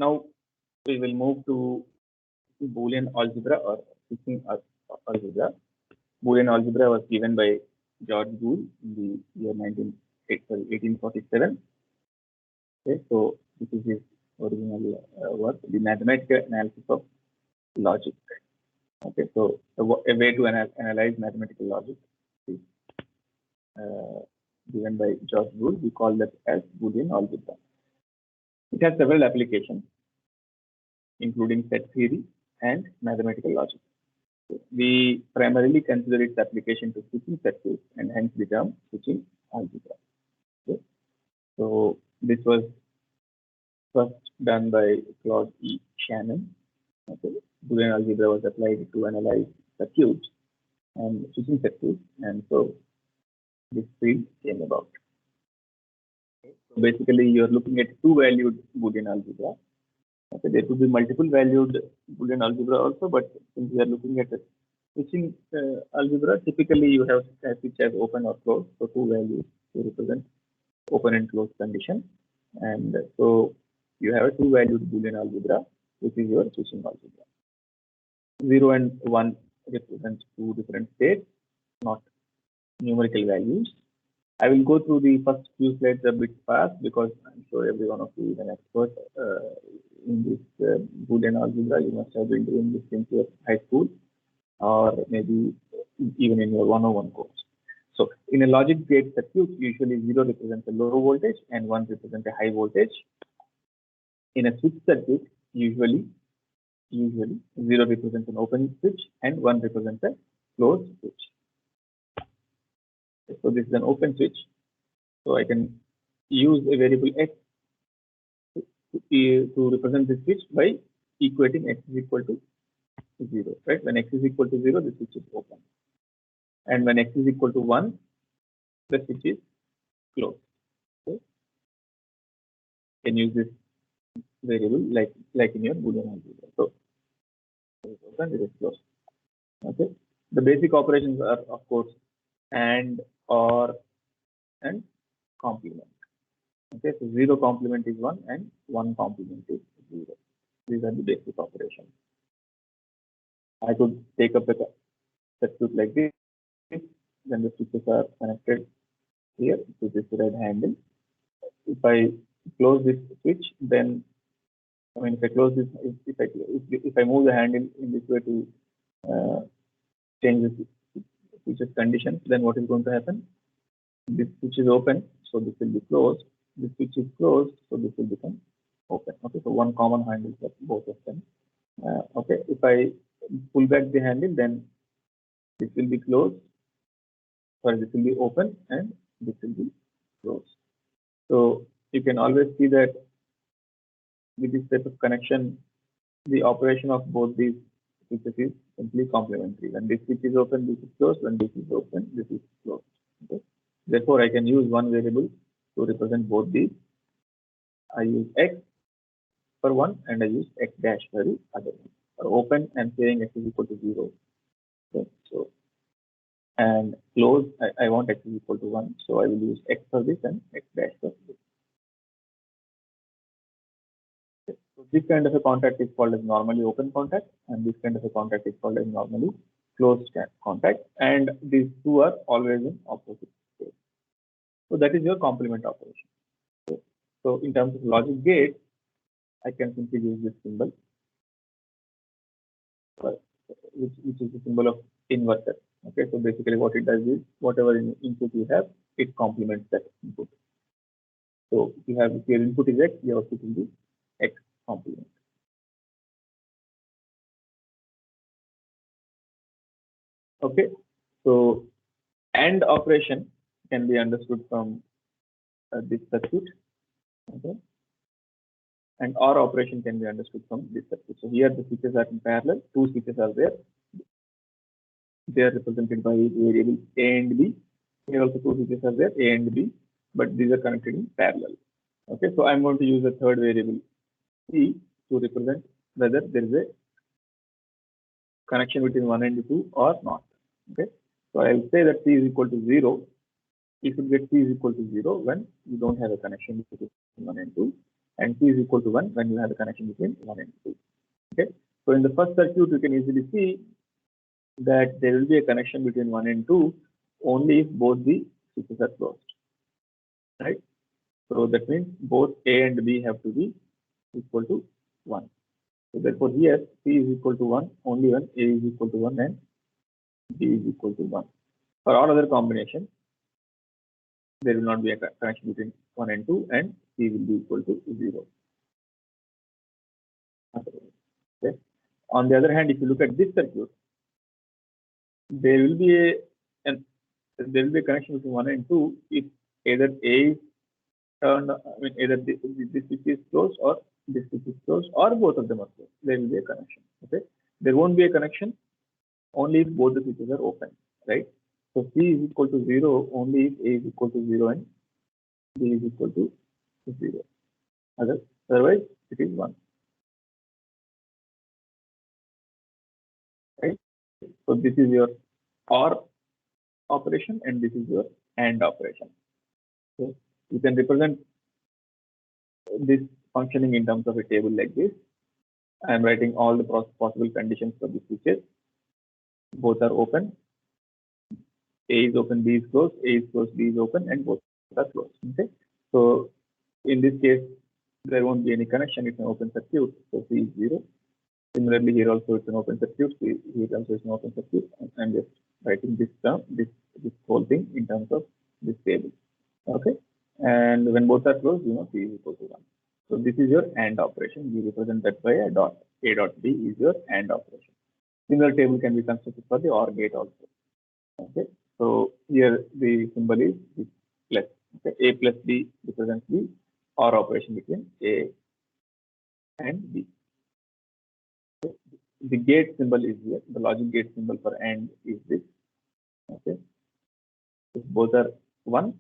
Now we will move to Boolean algebra or switching algebra. Boolean algebra was given by George Boole in the year 1847. Okay, so this is his original work, the mathematical analysis of logic. Okay, so a way to analyze mathematical logic is given by George Boole. We call that as Boolean algebra. It has several applications, including set theory and mathematical logic. We primarily consider its application to switching circuits and hence the term switching algebra. Okay. So this was first done by Claude E. Shannon. Okay. Boolean algebra was applied to analyze circuits and switching circuits, and so this field came about. Okay. So basically, you are looking at two-valued Boolean algebra. Okay, there could be multiple valued Boolean algebra also, but since we are looking at switching algebra, typically you have switch as open or closed, so two values to represent open and closed condition, and so you have a two-valued Boolean algebra, which is your switching algebra. 0 and 1 represent two different states, not numerical values. I will go through the first few slides a bit fast because I'm sure every one of you is an expert in this Boolean algebra. You must have been doing this since your high school or maybe even in your 101 course. So in a logic gate circuit, usually 0 represents a low voltage and 1 represents a high voltage. In a switch circuit, usually 0 represents an open switch and 1 represents a closed switch. So this is an open switch. So I can use a variable x to represent the switch by equating x is equal to 0. Right? When x is equal to 0, the switch is open. And when x is equal to 1, the switch is closed. Okay? You can use this variable like in your Boolean algebra. So it is open, it is closed. Okay. The basic operations are, of course, and, or, and complement. Okay, so 0 complement is 1 and 1 complement is 0. These are the basic operations. I could take up a circuit like this, then the switches are connected here to this red handle. If I close this switch, then if I close this, if I move the handle in this way to change the switch's condition, then what is going to happen? This switch is open, so this will be closed. This switch is closed, so this will become open. Okay, so one common handle for both of them. Okay, if I pull back the handle, then this will be closed. Sorry, this will be open and this will be closed. So you can always see that with this type of connection, the operation of both these switches is simply complementary. When this switch is open, this is closed. When this is open, this is closed. Okay? Therefore, I can use one variable to represent both these. I use x for one and I use x dash for the other one. For open, I'm saying x is equal to 0. Okay, so and close, I want x is equal to 1, so I will use x for this and x dash for this. Okay, so this kind of a contact is called as normally open contact, and this kind of a contact is called as normally closed contact, and these two are always in opposite states. So that is your complement operation. Okay. So in terms of logic gate, I can simply use this symbol, which is the symbol of inverter. Okay, so basically what it does is whatever input you have, it complements that input. So if your input is x, your output will be x complement. Okay, so AND operation can be understood from this circuit. Okay, and OR operation can be understood from this circuit. So here the switches are in parallel, two switches are there. They are represented by variables A and B. Here also two switches are there, A and B, but these are connected in parallel. Okay, so I'm going to use a third variable C to represent whether there is a connection between 1 and 2 or not. Okay, so I'll say that C is equal to 0. You should get C is equal to 0 when you don't have a connection between 1 and 2. and P is equal to 1 when you have a connection between 1 and 2. Okay, so in the first circuit, you can easily see that there will be a connection between 1 and 2 only if both the switches are closed, right? So that means both A and B have to be equal to 1. So therefore here P is equal to 1 only when A is equal to 1 and B is equal to 1. For all other combinations, there will not be a connection between 1 and 2 and P will be equal to 0. Okay. On the other hand, if you look at this circuit, there will be a connection between 1 and 2 if either A is turned, either this switch is closed or this switch is closed, or both of them are closed. There will be a connection. Okay, there won't be a connection only if both the switches are open, right? So P is equal to 0 only if A is equal to 0 and B is equal to 0. Otherwise, it is 1. Right? So this is your OR operation and this is your AND operation. So you can represent this functioning in terms of a table like this. I am writing all the possible conditions for the switches. Both are open. A is open, B is closed, A is closed, B is open, and both are closed. Okay. So in this case, there won't be any connection. It's an open circuit. So C is 0. Similarly, here also it's an open circuit. Here also it's an open circuit. I'm just writing this term, this whole thing in terms of this table. Okay. And when both are closed, C is equal to 1. So this is your AND operation. You represent that by a dot. A dot B is your AND operation. Similar table can be constructed for the OR gate also. Okay. So here the symbol is plus. Okay. A plus B represents the OR operation between A and B. Okay. The gate symbol is here. The logic gate symbol for AND is this. Okay. If both are 1,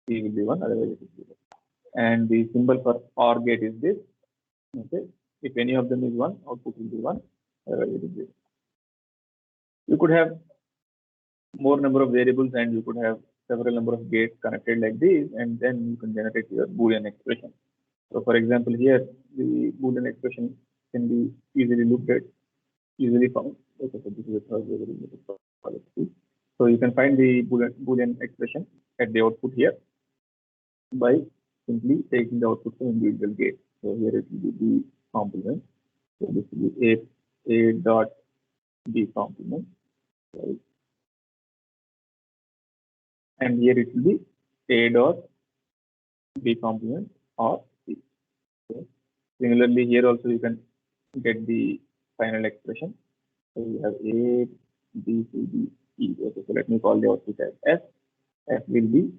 C will be 1, otherwise it is 0. And the symbol for OR gate is this. Okay. If any of them is 1, output will be 1, otherwise it is 0. You could have more number of variables and you could have several number of gates connected like this, and then you can generate your Boolean expression. So for example, here the Boolean expression can be easily looked at, easily found. Okay, so this is the third variable. So you can find the Boolean expression at the output here by simply taking the output from individual gates. So here it will be B complement. So this will be A dot B complement. Right? And here it will be A dot B complement or C. Okay. Similarly, here also you can get the final expression. So we have A, B, C, D, E. Okay, so let me call the output as F. F will be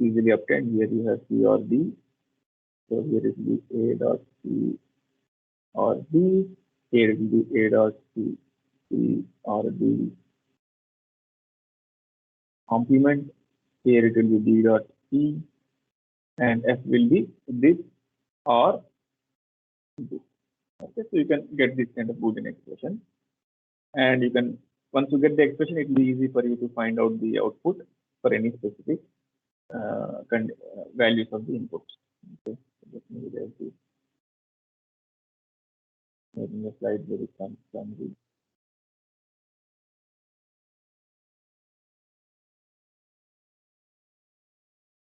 easily obtained. Here you have C or D. So here it will be A dot C or D. Here it will be A dot C or D complement. Here it will be D dot E, and F will be this or this. Okay, so you can get this kind of Boolean expression, and you can, once you get the expression, it will be easy for you to find out the output for any specific values of the inputs. Okay, so let me write this. Making the slide very summary.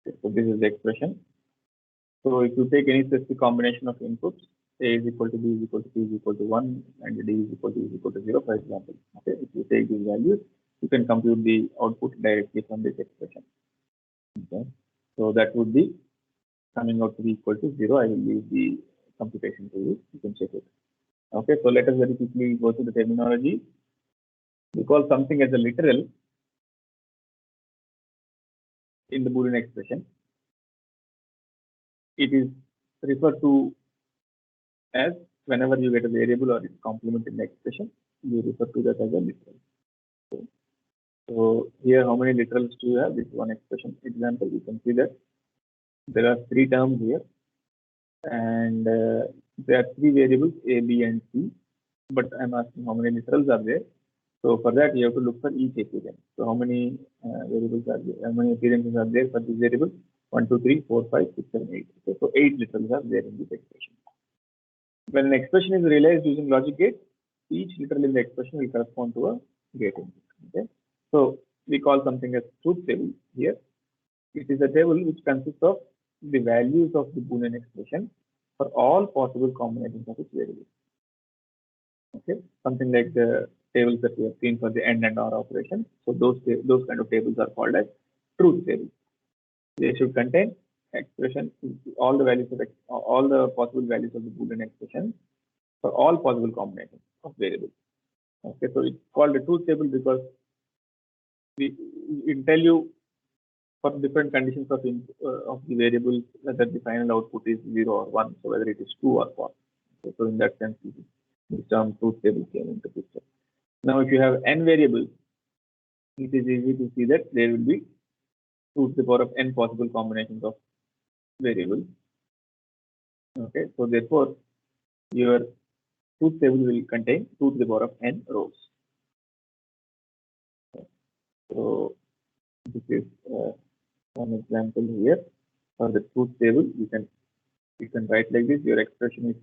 Okay, so this is the expression. So if you take any specific combination of inputs, A is equal to B is equal to C is equal to 1, and D is equal to 0, for example. Okay, if you take these values, you can compute the output directly from this expression. Okay, so that would be coming out to be equal to 0. I will leave the computation to you. You can check it. Okay, so let us very quickly go through the terminology. We call something as a literal in the Boolean expression. It is referred to as whenever you get a variable or its complement in the expression, you refer to that as a literal. Okay. So here, how many literals do you have? This one expression example. You can see that there are 3 terms here, and there are 3 variables A, B, and C. But I'm asking how many literals are there. So for that, you have to look for each appearance. So how many variables are there? How many appearances are there for this variable? 1, 2, 3, 4, 5, 6, 7, 8. Okay, so 8 literals are there in this expression. When an expression is realized using logic gate, each literal in the expression will correspond to a gate input. Okay, so we call something as truth table here. It is a table which consists of the values of the Boolean expression for all possible combinations of its variables. Okay, something like the tables that we have seen for the AND and OR operation. So those kind of tables are called as truth tables. They should contain expression, all the values of all the possible values of the Boolean expression for all possible combinations of variables. Okay, so it's called a truth table because it tell you for different conditions of the variables whether the final output is 0 or 1, so whether it is true or false. Okay, so in that sense, this term truth table came into picture. Now, if you have n variables, it is easy to see that there will be 2 to the power of n possible combinations of variables. Okay, so therefore, your truth table will contain 2 to the power of n rows. So this is one example here for the truth table. You can write like this. Your expression is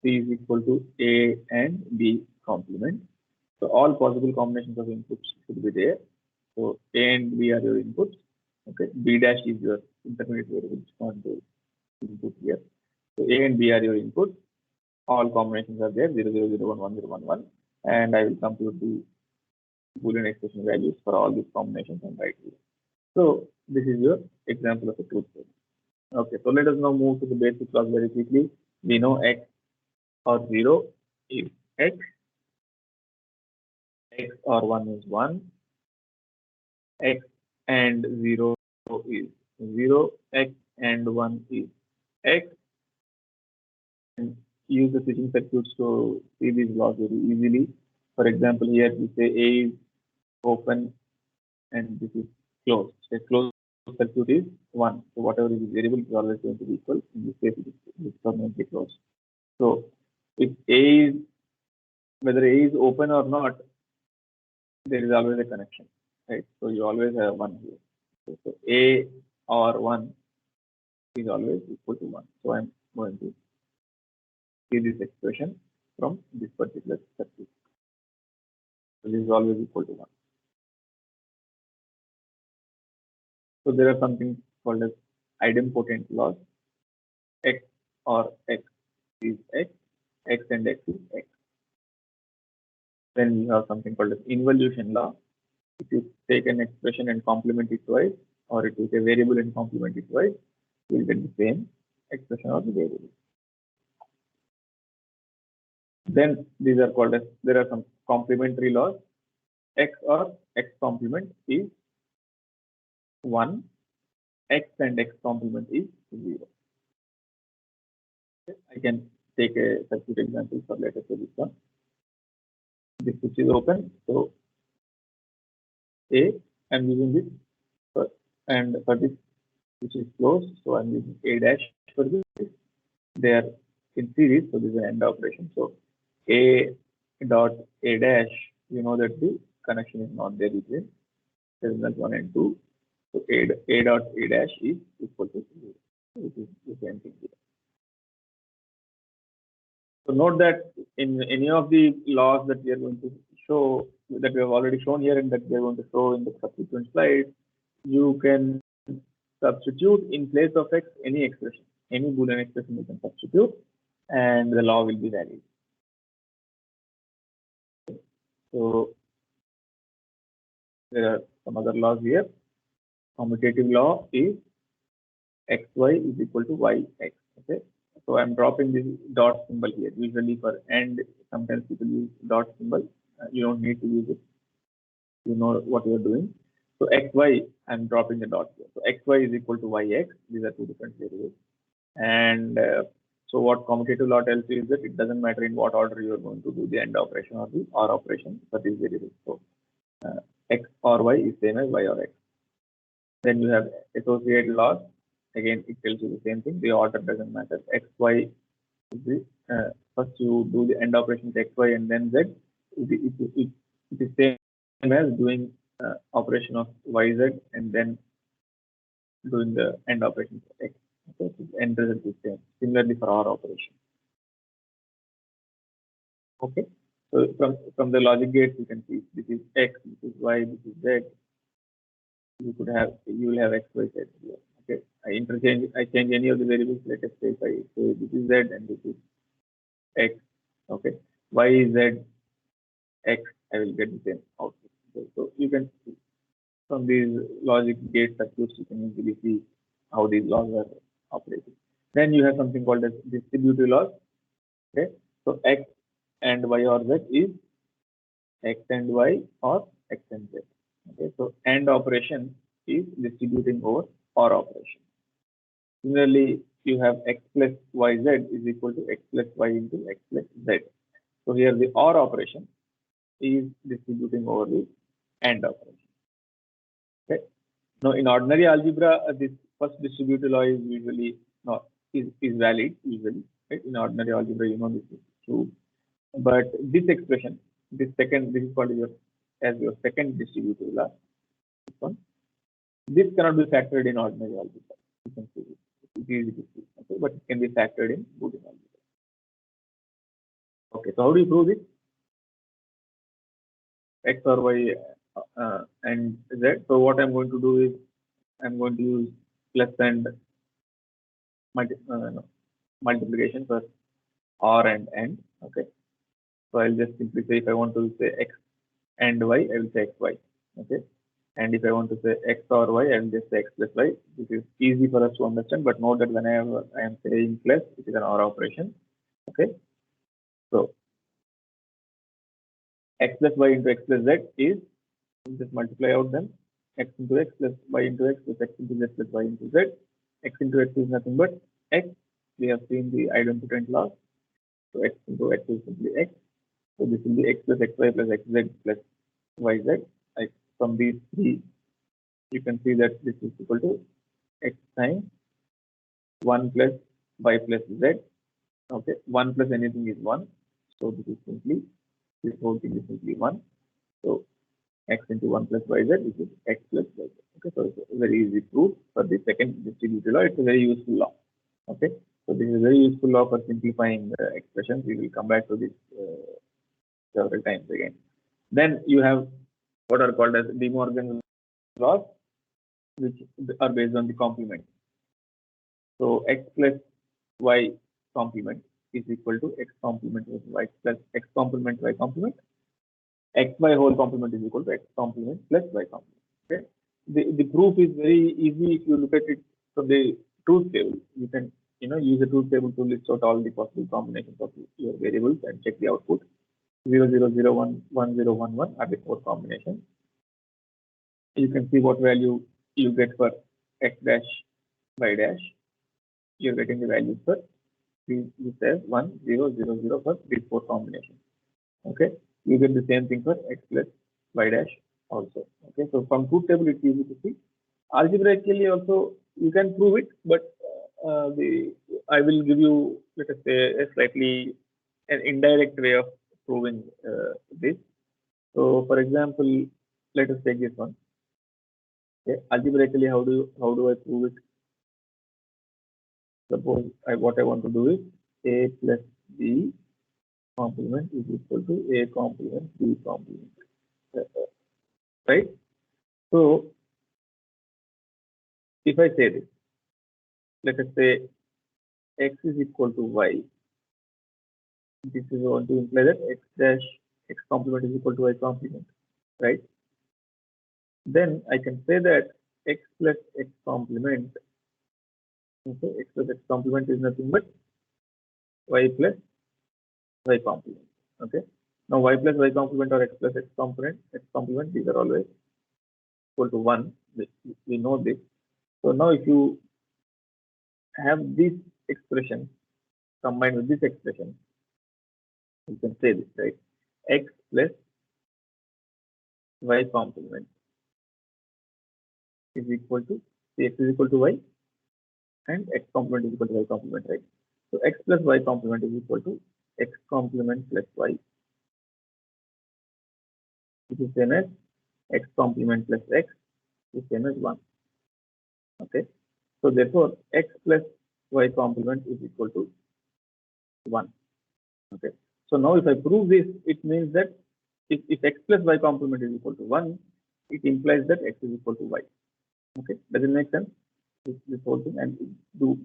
C is equal to A and B complement. So all possible combinations of inputs should be there. So A and B are your inputs. Okay, B dash is your intermediate variable, which is not the input here. So A and B are your inputs. All combinations are there, 0, 0, 0, 1, 1, 0, 1, 1. And I will compute the Boolean expression values for all these combinations and write here. So this is your example of a truth table. Okay, so let us now move to the basic clause very quickly. We know x or 0 is x, x or 1 is 1, x and 0 is 0, x and 1 is x. And use the switching circuits to see these laws very easily. For example, here we say A is open and this is closed. A closed circuit is 1. So whatever is variable is always going to be equal. In this case, it is permanently closed. So if A is, whether A is open or not, there is always a connection, right? So you always have 1 here. So A or 1 is always equal to 1. So I'm going to see this expression from this particular circuit. So this is always equal to 1. So there are something called as idempotent laws. X or x is x, x and x is x. Then you have something called as involution law. If you take an expression and complement it twice, or it is a variable and complement it twice, you will get the same expression of the variable. Then these are called as, there are some complementary laws. X or x complement is 1, x and x complement is 0. Okay. I can take a circuit example for later to this one. This switch is open, so A, I'm using this first, and for this which is closed, so I'm using A dash for this. They are in series, so this is an AND operation. So A dot A dash, you know that the connection is not there between terminals 1 and 2. So A dot A dash is equal to 0, which is the same thing here. So note that in any of the laws that we are going to show, that we have already shown here and that we are going to show in the subsequent slides, you can substitute in place of x any expression, any Boolean expression you can substitute, and the law will be valid. So there are some other laws here. Commutative law is xy is equal to yx. Okay, so I'm dropping this dot symbol here. Usually for AND, sometimes people use dot symbol. You don't need to use it. You know what you are doing. So xy, I'm dropping the dot here. So xy is equal to yx. These are two different variables. And so what commutative law tells you is that it doesn't matter in what order you are going to do the AND operation or the OR operation for these variables. So x or y is same as y or x. Then you have associated laws. Again, it tells you the same thing. The order doesn't matter. X, y is the first you do the AND operations x, y, and then z. It is same as doing operation of y, z, and then doing the AND operation for X. Okay, so the end result is same. Similarly for OR operation. Okay, so from the logic gates you can see this is X, this is Y, this is Z. You will have X, Y, Z here. Okay, I change any of the variables. Let us say if I say this is Z and this is X. Okay, Y is Z, X, I will get the same output. Okay, so you can see from these logic gate circuits, you can easily see how these laws are operating. Then you have something called as distributive laws. Okay, so X and Y or Z is X and Y or X and Z. Okay, so AND operation is distributing over OR operation. Similarly, you have X plus YZ is equal to X plus Y into X plus Z. So here the OR operation is distributing over the AND operation. Okay. Now in ordinary algebra, this first distributive law is usually not is valid usually. Right? In ordinary algebra, you know this is true. But this expression, this is called as your second distributive law. This one, this cannot be factored in ordinary algebra. You can see this. It's easy to see, okay, but it can be factored in Boolean algebra. Okay, so how do you prove this? X or Y and Z. So what I'm going to do is I'm going to use plus and multiplication for OR and AND. Okay, so I'll just simply say if I want to say X and Y, I will say XY. Okay, and if I want to say X or Y, I will just say X plus Y. This is easy for us to understand, but note that when I am saying plus, it is an OR operation. Okay, so X plus Y into X plus Z is, just multiply out them, X into X plus Y into X plus X into Z plus Y into Z. X into X is nothing but X. We have seen the idempotent law. So X into X is simply X. So this will be X plus XY plus XZ plus YZ. From these three, you can see that this is equal to X times 1 plus Y plus Z. Okay, 1 plus anything is 1. So this is simply, this whole thing is simply 1. So X into 1 plus YZ, which is X plus YZ. Okay, so it's a very easy proof for the second distributive law. It's a very useful law. Okay, so this is a very useful law for simplifying the expressions. We will come back to this several times again. Then you have what are called as De Morgan's laws, which are based on the complement. So X plus Y complement is equal to X complement plus Y plus X complement Y complement. XY whole complement is equal to X complement plus Y complement. Okay. The proof is very easy if you look at it from the truth table. You can use the truth table to list out all the possible combinations of your variables and check the output. 0, 0, 0, 1, 1, 0, 1, 1 are the 4 combinations. You can see what value you get for X dash, Y dash. You're getting the values for this says 1, 0, 0, 0 for these 4 combinations. Okay. You get the same thing for X plus Y dash also. Okay. So from truth table, it's easy to see. Algebraically also you can prove it, but I will give you, let us say, a slightly an indirect way of proving this. So, for example, let us take this one. Okay, algebraically, how do I prove it? Suppose what I want to do is A plus B complement is equal to A complement B complement, right? So, if I say this, let us say X is equal to Y. This is going to imply that X dash X complement is equal to Y complement, right? Then I can say that X plus X complement, okay, X plus X complement is nothing but Y plus Y complement. Okay. Now Y plus Y complement or X plus X complement, these are always equal to 1. We know this. So now if you have this expression combined with this expression, you can say this, right? X plus Y complement is equal to X is equal to Y and X complement is equal to Y complement, right? So X plus Y complement is equal to X complement plus Y, which is same as X complement plus X is same as 1. Okay, so therefore x plus y complement is equal to 1. Okay, so now if I prove this, it means that if x plus y complement is equal to 1, it implies that x is equal to y. Okay, does it make sense? This whole thing, and do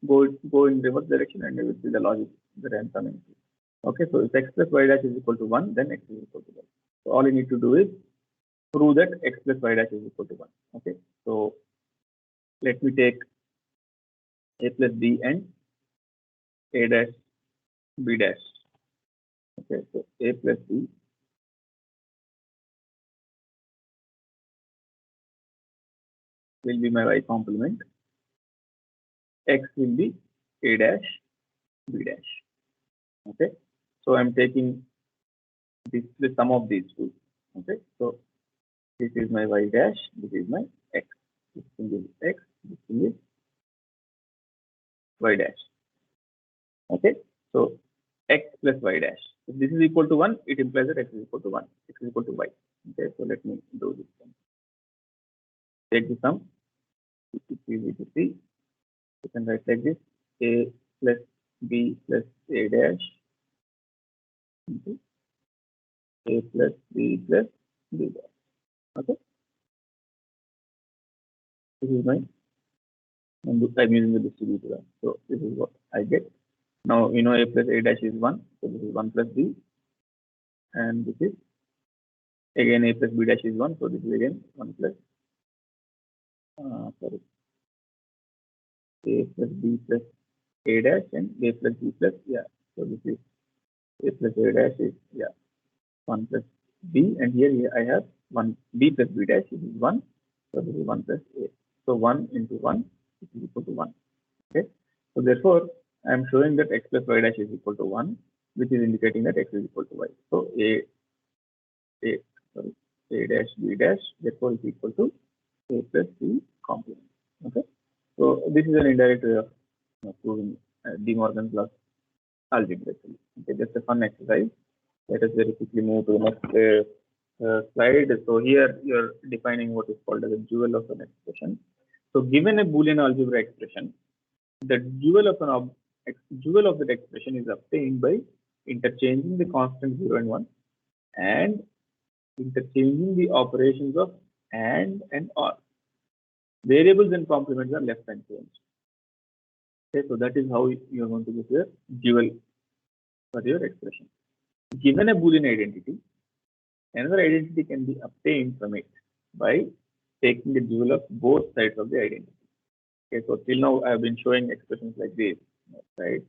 go in reverse direction, and you will see the logic that I am coming to. Okay, so if x plus y dash is equal to 1, then x is equal to y. So all you need to do is prove that x plus y dash is equal to 1. Okay, so let me take a plus b and a dash b dash. Okay, so a plus b will be my y complement. X will be a dash b dash. Okay, so I'm taking the sum of these two. Okay, so this is my y dash, this is my x. This thing is x, this thing is y dash. Okay, so x plus y dash. If this is equal to 1, it implies that x is equal to 1, x is equal to y. Okay, so let me do this one. Take the sum, easy to see. You can write like this: a plus b plus a dash into a plus b plus b dash. Okay, this is my, I'm using the distributor. So this is what I get. Now you know a plus a dash is 1, so this is 1 plus b, and this is again a plus b dash is 1, so this is again 1 plus sorry, a plus b plus a dash and a plus b plus, yeah, so this is a plus a dash is, yeah, 1 plus b, and here I have 1 b plus b dash, this is 1, so this is 1 plus a, so 1 into 1 is equal to 1. Okay, so therefore I am showing that x plus y dash is equal to 1, which is indicating that x is equal to y. So a dash b dash therefore is equal to a plus b complement. Okay, so this is an indirect way of proving De Morgan's law algebraically. Okay, just a fun exercise. Let us very quickly move to the next slide. So here you're defining what is called as a dual of an expression. So given a Boolean algebra expression, the dual of that expression is obtained by interchanging the constant 0 and 1 and interchanging the operations of and or. Variables and complements are left unchanged. Okay, so that is how you are going to get your dual for your expression. Given a Boolean identity, another identity can be obtained from it by taking the dual of both sides of the identity. Okay, so till now I have been showing expressions like this, right?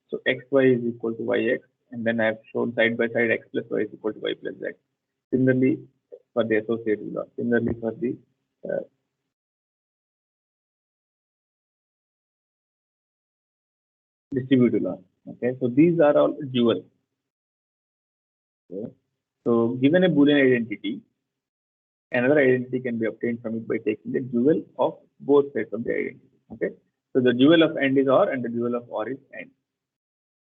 So xy is equal to yx, and then I have shown side by side x plus y is equal to y plus z. Similarly, for the associative law, similarly for the distributive law. Okay, so these are all dual. Okay. So given a Boolean identity, another identity can be obtained from it by taking the dual of both sides of the identity. Okay, so the dual of AND is OR and the dual of OR is AND.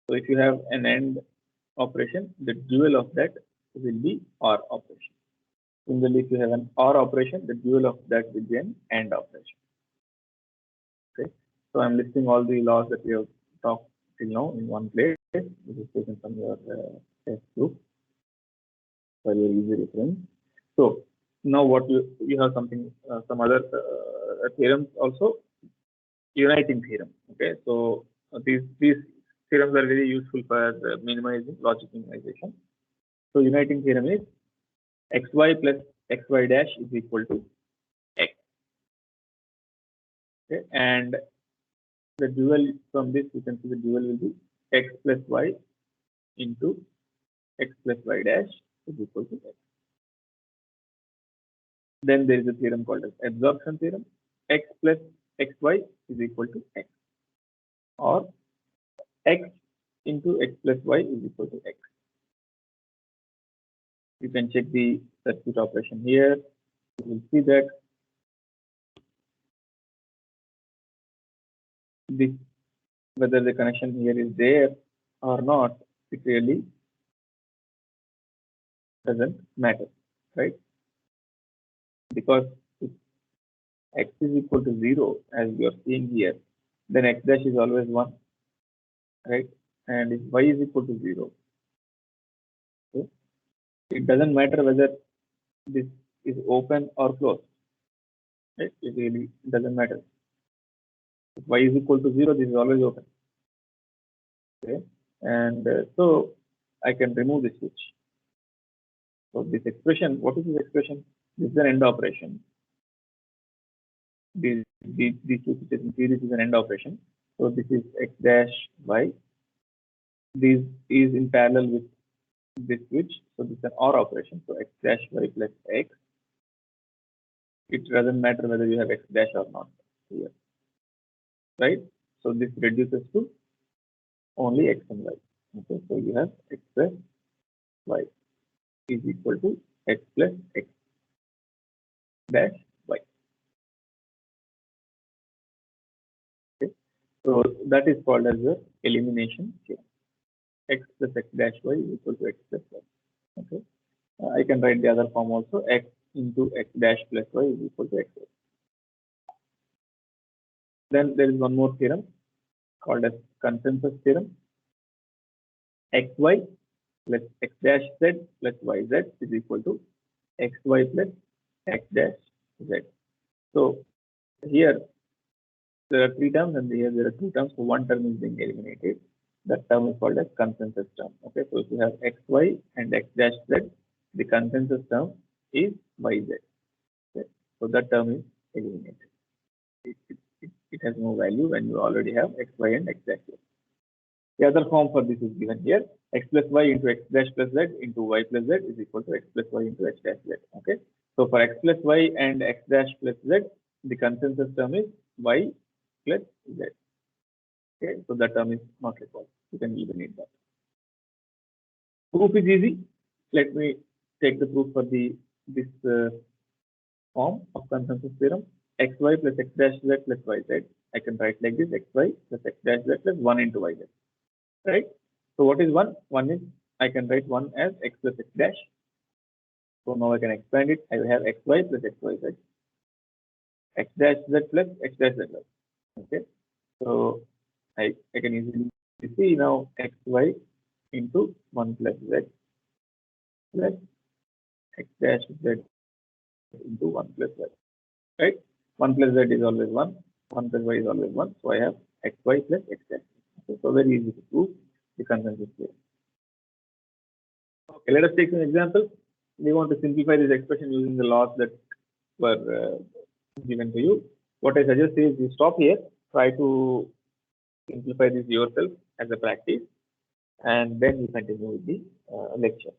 So if you have an AND operation, the dual of that will be OR operation. Similarly, if you have an OR operation, the dual of that will be an AND operation. Okay, so I'm listing all the laws that we have talked till now in one place. This is taken from your test book for your easy reference. So now what you have something some other theorems also, uniting theorem. Okay, so these theorems are very useful for minimizing logic minimization. So uniting theorem is xy plus xy dash is equal to x. Okay, and the dual from this you can see the dual will be x plus y into x plus y dash is equal to x. Then there is a theorem called as absorption theorem. X plus xy is equal to x, or x into x plus y is equal to x. You can check the circuit operation here. You will see that this, whether the connection here is there or not, it really doesn't matter, right? Because x is equal to 0, as you are seeing here, then x dash is always 1, right? And if y is equal to 0, okay, it doesn't matter whether this is open or closed, right? It really doesn't matter. If y is equal to 0, this is always open, okay? And so I can remove this switch. So this expression, what is this expression? This is an end operation. These two switches in series is an end operation. So this is x dash y. This is in parallel with this switch. So this is an OR operation. So x dash y plus x. It doesn't matter whether you have x dash or not here, right? So this reduces to only x and y. Okay, so you have x plus y is equal to x plus x dash y. Okay, so that is called as the elimination theorem. X plus x dash y is equal to x plus y. Okay, I can write the other form also. X into x dash plus y is equal to x y. Then there is one more theorem called as consensus theorem. Xy plus x dash z plus yz is equal to xy plus x dash z. So here there are three terms and here there are two terms. So one term is being eliminated. That term is called as consensus term. Okay, so if you have xy and x dash z, the consensus term is yz. Okay, so that term is eliminated. It has no value when you already have xy and x dash z. The other form for this is given here. X plus y into x dash plus z into y plus z is equal to x plus y into x dash z. Okay. So for x plus y and x dash plus z, the consensus term is y plus z. Okay. So that term is not required. You can eliminate that. Proof is easy. Let me take the proof for this form of consensus theorem. Xy plus x dash z plus yz. I can write like this: xy plus x dash z plus 1 into yz. Right? So what is 1? 1 is, I can write 1 as x plus x dash. So now I can expand it. I will have xy plus xyz, x dash z plus x dash z. Okay. So I can easily see now xy into 1 plus z plus x dash z into 1 plus y. Right? 1 plus z is always 1. 1 plus y is always 1. So I have xy plus x dash. Okay. So very easy to prove the consensus theorem. Okay, let us take an example. We want to simplify this expression using the laws that were given to you. What I suggest is you stop here, try to simplify this yourself as a practice, and then you continue with the lecture.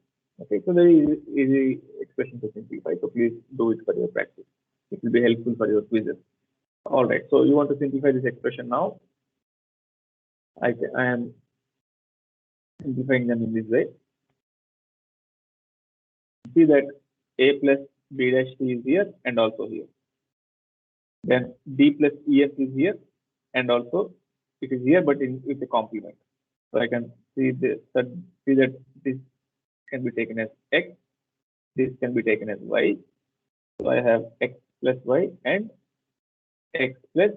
Okay, so very easy expression to simplify. So please do it for your practice. It will be helpful for your quizzes. All right. So you want to simplify this expression now. I am simplifying them in this way. See that a plus b dash c is here and also here. Then d plus ef is here and also it is here, but with a complement. So I can see that this can be taken as x, this can be taken as y. So I have x plus y and x plus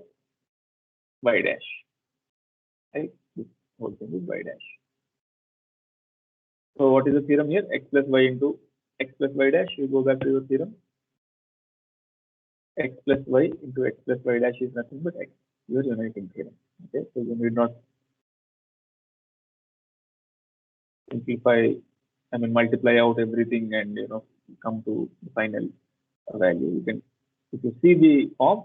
y dash. Right? This whole thing is y dash. So what is the theorem here? X plus y into x plus y dash. You go back to your theorem. X plus y into x plus y dash is nothing but x. Your uniting theorem. Okay, so you need not simplify, I mean multiply out everything and come to the final value. You can, if you see the form,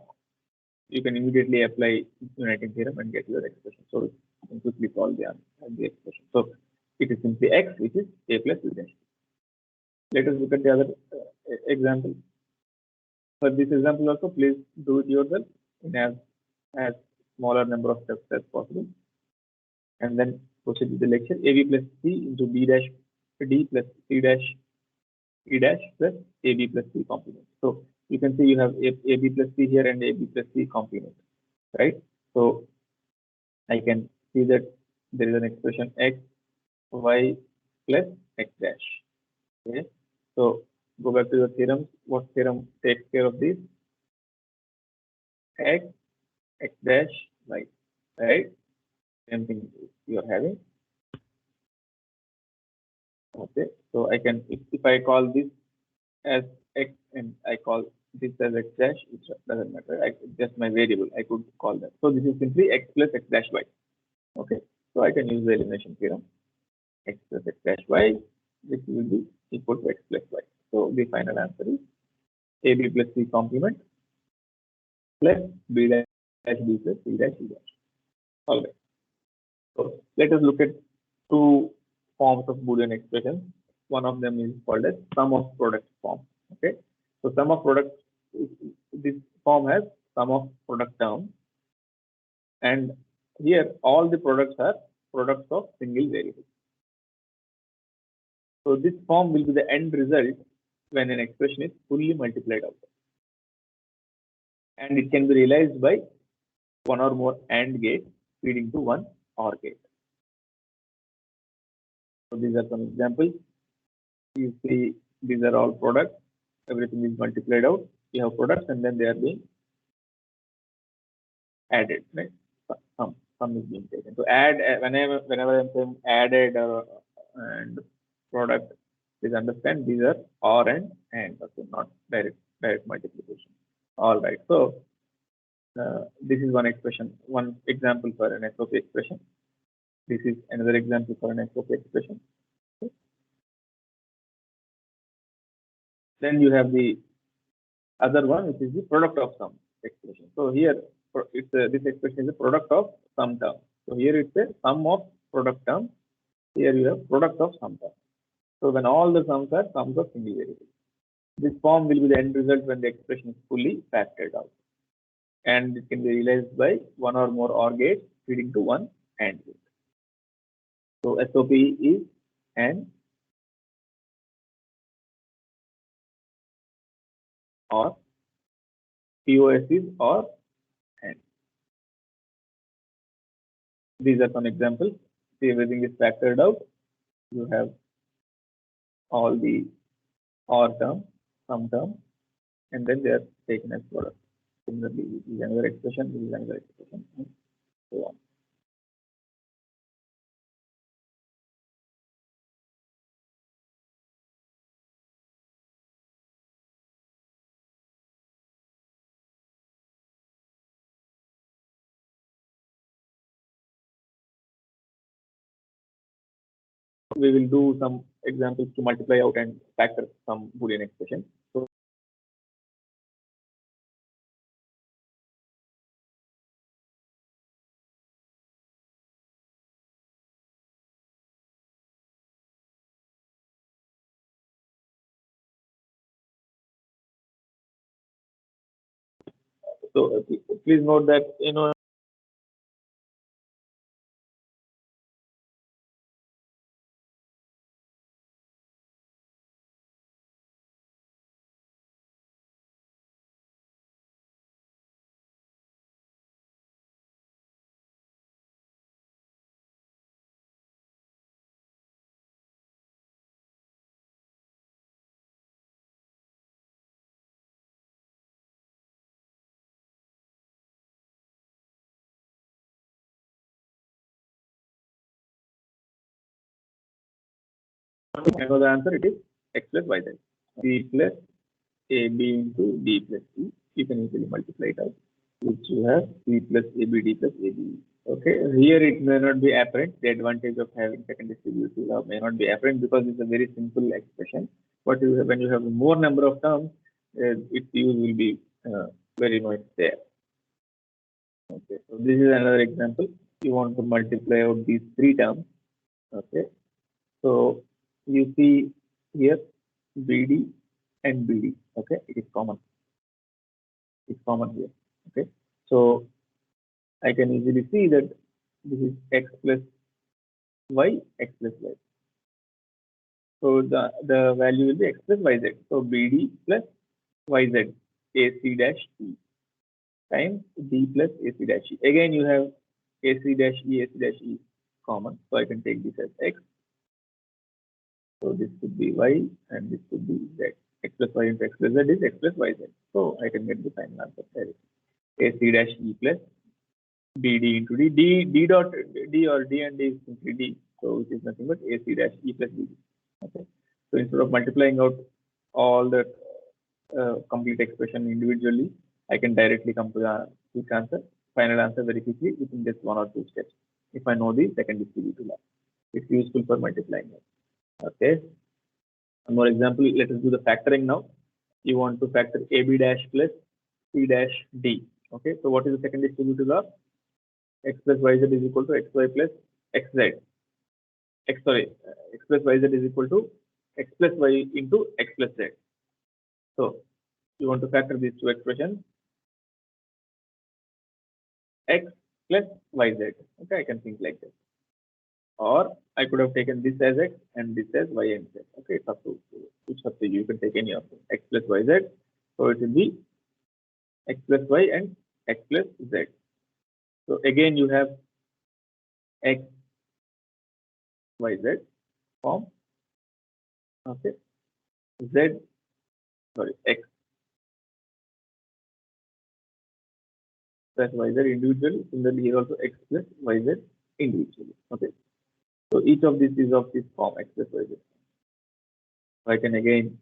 you can immediately apply uniting theorem and get your expression. So you can quickly solve the expression. So it is simply x, which is a plus b dash. Let us look at the other example. For this example also, please do it yourself in as smaller number of steps as possible, and then proceed with the lecture. AB plus C into B dash D plus C dash E dash plus AB plus C complement. So you can see you have AB plus C here and AB plus C complement, right? So I can see that there is an expression x, y plus x dash. Okay. So go back to your theorem. What theorem takes care of this? x, x dash, y, right? Same thing you are having. Okay, so I can, if I call this as x and I call this as x dash, it doesn't matter. It's just my variable. I could call that. So this is simply x plus x dash y. Okay, so I can use the elimination theorem. X plus x dash y, this will be equal to x plus y. So the final answer is AB plus C complement plus B dash B plus C dash E dash. All right. So let us look at two forms of Boolean expression. One of them is called as sum of product form. Okay. So sum of product, this form has sum of product term, and here all the products are products of single variable. So this form will be the end result when an expression is fully multiplied out. And it can be realized by one or more AND gates feeding to one OR gate. So these are some examples. You see, these are all products. Everything is multiplied out. You have products, and then they are being added. Right? Some is being taken. So add whenever I'm saying added and product, please understand these are OR and AND. Okay, not direct multiplication. All right. So this is one expression, one example for an SOP expression. This is another example for an SOP expression. Okay. Then you have the other one, which is the product of sum expression. So here, this expression is a product of sum term. So here it's a sum of product term. Here you have product of sum term. So when all the sums are sums of single variable, this form will be the end result when the expression is fully factored out, and it can be realized by one or more OR gates feeding to one AND gate. So SOP is AND or POS is or AND. These are some examples. See, everything is factored out. You have all the OR term, sum term, and then they are taken as product. Similarly, this is another expression, this is another expression, and so on. We will do some examples to multiply out and factor some Boolean expression. So please note that I know the answer. It is x plus y z. B plus AB into D plus C. You can easily multiply it out, which you have C plus ABD plus AB. Okay, here it may not be apparent. The advantage of having second distributive law may not be apparent because it's a very simple expression. But when you have more number of terms, its use will be very much there. Okay, so this is another example. You want to multiply out these three terms. Okay, so you see here BD and BD. Okay, it is common. It's common here. Okay, so I can easily see that this is x plus y, x plus y. So the value will be x plus yz. So BD plus yz AC dash E times D plus AC dash E. Again, you have AC dash E common. So I can take this as x. So this could be y and this could be z. X plus y into x plus z is x plus yz. So I can get the final answer there. AC dash E plus BD into D. D dot D or D and D is simply D. So which is nothing but AC dash E plus BD. Okay. So instead of multiplying out all the complete expression individually, I can directly come to the quick answer, final answer very quickly within just 1 or 2 steps. If I know the second distributive law, it's useful for multiplying it. Okay. One more example. Let us do the factoring now. You want to factor AB dash plus C dash D. Okay. So what is the second distributive law? X plus YZ is equal to XY plus XZ. X plus YZ is equal to X plus Y into X plus Z. So you want to factor these two expressions, X plus YZ. Okay, I can think like this. Or I could have taken this as X and this as Y and Z. Okay, it's up to you. You can take any of them. X plus YZ. So it will be X plus Y and X plus Z. So again, you have X, Y, Z form. Okay, Z, sorry, X plus YZ individually. Similarly, here also X plus YZ individually. Okay, so each of these is of this form X plus YZ. So I can again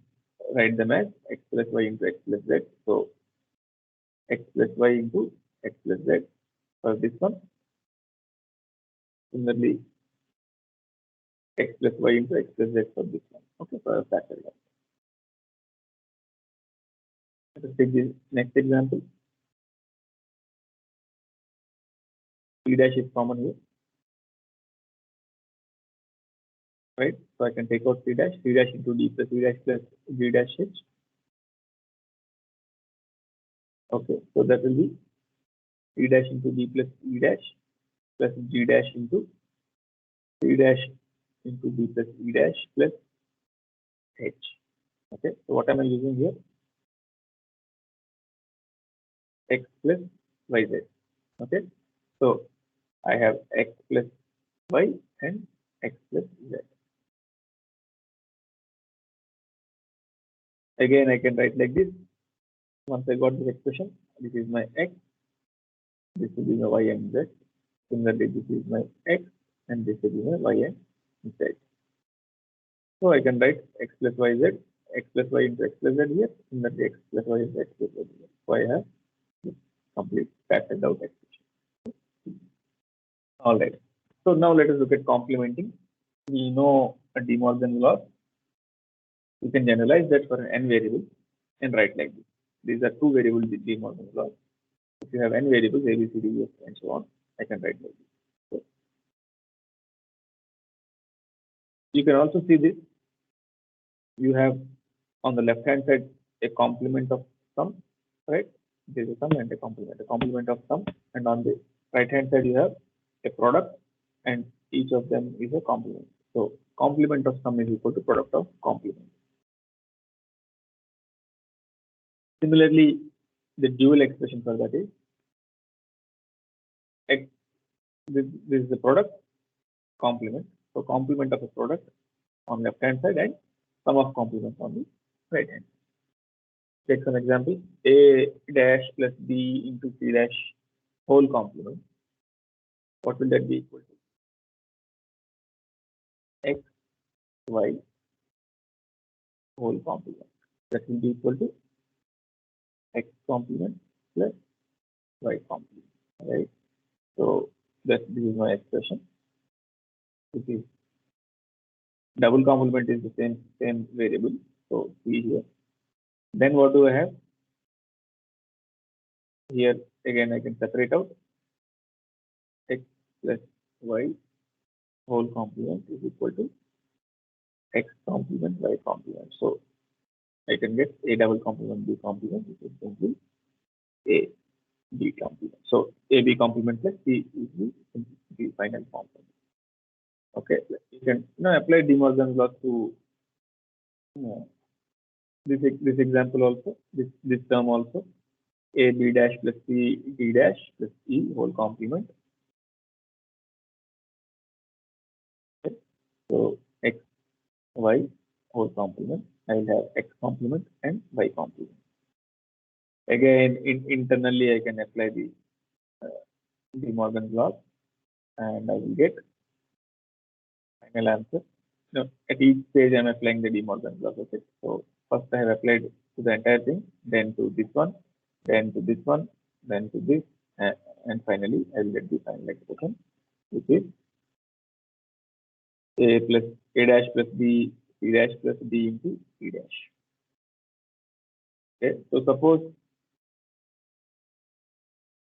write them as X plus Y into X plus Z. So X plus Y into X plus Z for this one. Similarly, X plus Y into X plus Z for this one. Okay, for a factorial. Let us take the next example. C dash is common here, right? So I can take out C dash into D plus C dash plus G dash H. Okay, so that will be C dash into D plus E dash plus G dash into C dash into D plus E dash plus H. Okay, so what am I using here? X plus YZ. Okay, so I have X plus Y and X plus Z. Again, I can write like this. Once I got this expression, this is my X, this will be my Y and Z. Similarly, this is my X and this will be my Y and Z. So I can write X plus YZ, X plus Y into X plus Z here. Similarly, X plus Y into X plus Z here. So I have this complete factored out expression. All right. So now let us look at complementing. We know a De Morgan law. You can generalize that for an n variable and write like this. These are two variables with De Morgan law. If you have n variables, A, B, C, D, E, F, and so on, I can write like this. So you can also see this. You have on the left hand side a complement of sum, right? There is a sum and a complement of sum, and on the right hand side you have a product, and each of them is a complement. So complement of sum is equal to product of complement. Similarly, the dual expression for that is X, this is the product complement. So complement of a product on left hand side and sum of complements on the right hand. Take some example. A dash plus B into C dash whole complement. What will that be equal to? X, Y whole complement. That will be equal to X complement plus Y complement. Right. So this is my expression. This is double complement is the same variable. So see here. Then what do I have? Here again I can separate out X plus Y whole complement is equal to X complement Y complement. So I can get A double complement B complement, which is simply A B complement. So A B complement plus C is the final form. Okay, you can apply De Morgan's law to this example also, this term also. A B dash plus C D dash plus E whole complement. Okay. So X Y whole complement. I will have X complement and Y complement. Again, internally, I can apply the De Morgan's law, and I will get final answer. No, at each stage, I'm applying the De Morgan's law. Okay, so first I have applied to the entire thing, then to this one, then to this one, then to this, and finally, I will get the final expression, which is a dash plus b, c dash plus d into c dash. Okay, so suppose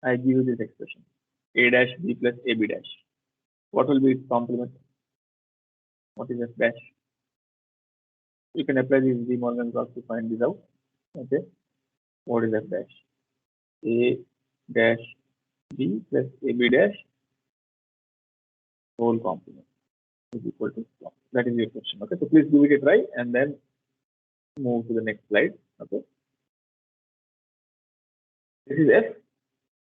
I give you this expression, a dash b plus ab dash. What will be its complement? What is f dash? You can apply this De Morgan's law to find this out. Okay, what is f dash? A dash b plus ab dash whole complement is equal to 1. That is your question. Okay, so please give it a try and then move to the next slide. Okay, this is f.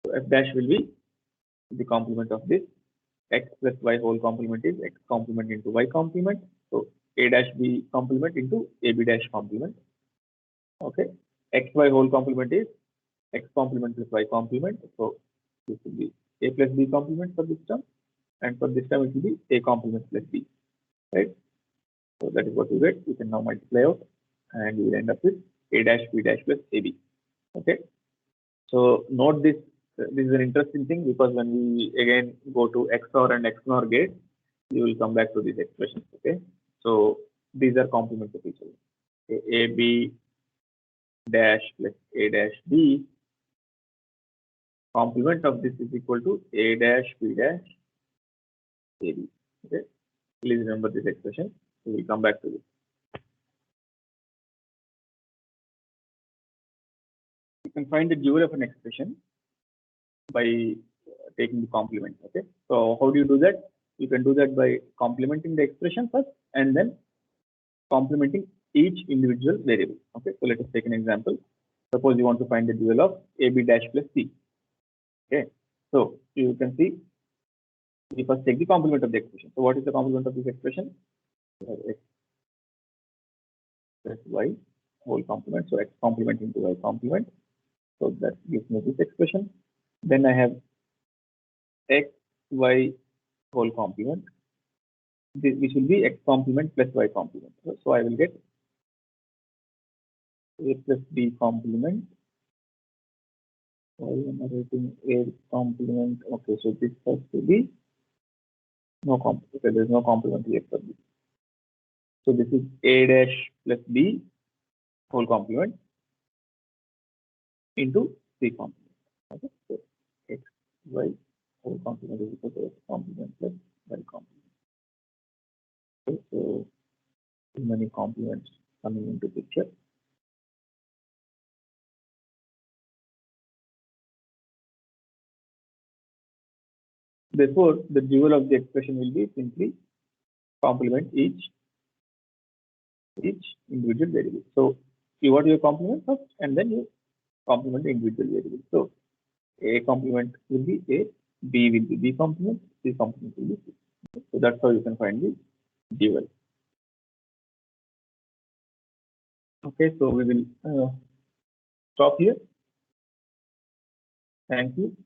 So f dash will be the complement of this. X plus y whole complement is x complement into y complement. So a dash b complement into ab dash complement. Okay, xy whole complement is x complement plus y complement. So this will be a plus b complement for this term, and for this term it will be a complement plus b, right? So that is what you get. You can now multiply out, and you will end up with a dash b dash plus ab. Okay. So note this. This is an interesting thing because when we again go to XOR and XNOR gate, you will come back to these expressions. Okay. So these are complements of each other. A b dash plus a dash b. Complement of this is equal to a dash b dash ab. Okay. Please remember this expression. We will come back to this. You can find the dual of an expression by taking the complement. Okay, so how do you do that? You can do that by complementing the expression first and then complementing each individual variable. Okay, so let us take an example. Suppose you want to find the dual of ab dash plus c. Okay, so you can see we first take the complement of the expression. So what is the complement of this expression? X plus y whole complement. So x complement into y complement. So that gives me this expression. Then I have x, y whole complement. This will be x complement plus y complement. So I will get a plus b complement. Why am I writing a complement? Okay, so this has to be no complement. Okay, there's no complement here for b. So this is a dash plus b whole complement into c complement. Okay, so x, y whole complement is equal to x complement plus y complement. Okay, so many complements coming into picture. Therefore, the dual of the expression will be simply complement each individual variable. So you want your complement first, and then you complement the individual variable. So a complement will be a, b will be b complement, c complement will be c. So that's how you can find the dual. Okay, so we will stop here. Thank you.